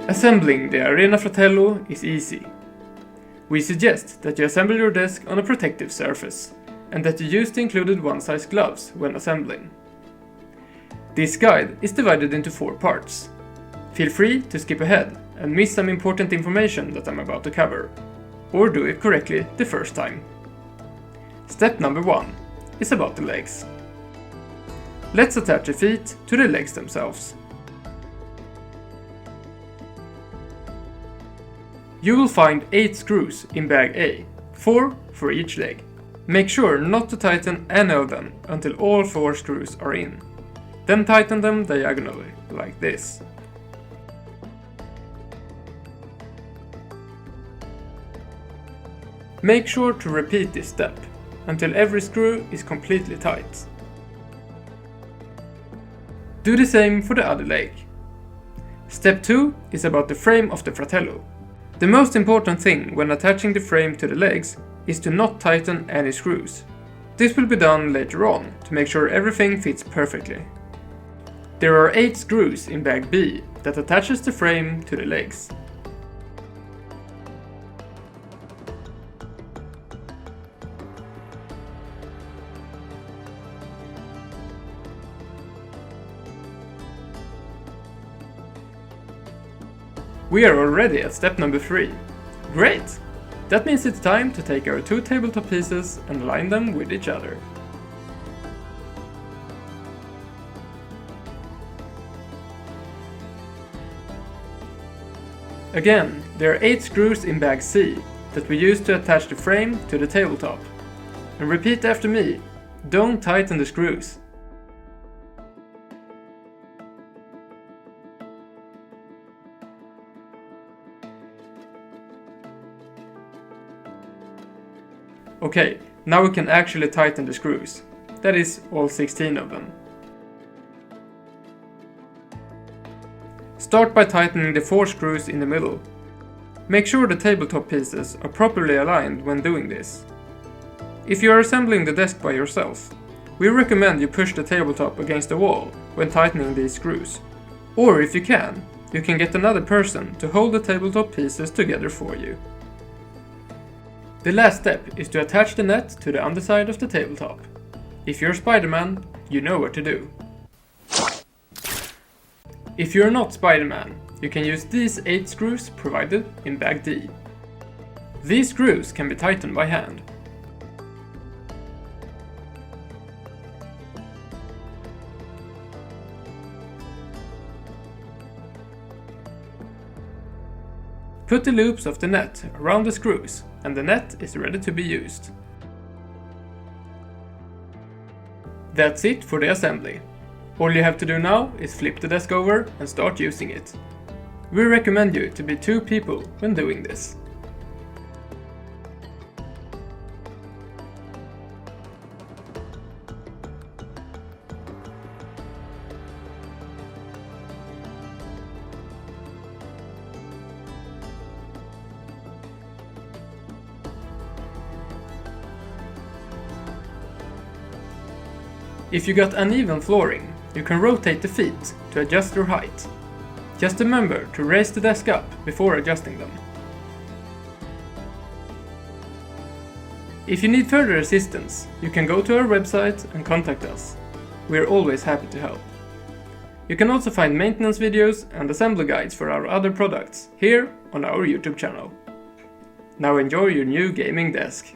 Assembling the Arena Fratello is easy. We suggest that you assemble your desk on a protective surface, and that you use the included one-size gloves when assembling. This guide is divided into 4 parts. Feel free to skip ahead and miss some important information that I'm about to cover, or do it correctly the first time. Step number 1 is about the legs. Let's attach the feet to the legs themselves. You will find 8 screws in bag A, 4 for each leg. Make sure not to tighten any of them until all 4 screws are in. Then tighten them diagonally, like this. Make sure to repeat this step until every screw is completely tight. Do the same for the other leg. Step 2 is about the frame of the Fratello. The most important thing when attaching the frame to the legs is to not tighten any screws. This will be done later on to make sure everything fits perfectly. There are 8 screws in bag B that attaches the frame to the legs. We are already at step number 3. Great! That means it's time to take our 2 tabletop pieces and align them with each other. Again, there are 8 screws in bag C that we use to attach the frame to the tabletop. And repeat after me, don't tighten the screws. Okay, now we can actually tighten the screws. That is, all 16 of them. Start by tightening the 4 screws in the middle. Make sure the tabletop pieces are properly aligned when doing this. If you are assembling the desk by yourself, we recommend you push the tabletop against the wall when tightening these screws. Or if you can get another person to hold the tabletop pieces together for you. The last step is to attach the net to the underside of the tabletop. If you're Spider-Man, you know what to do. If you're not Spider-Man, you can use these 8 screws provided in bag D. These screws can be tightened by hand. Put the loops of the net around the screws and the net is ready to be used. That's it for the assembly. All you have to do now is flip the desk over and start using it. We recommend you to be 2 people when doing this. If you got uneven flooring, you can rotate the feet to adjust their height. Just remember to raise the desk up before adjusting them. If you need further assistance, you can go to our website and contact us. We are always happy to help. You can also find maintenance videos and assembly guides for our other products here on our YouTube channel. Now enjoy your new gaming desk.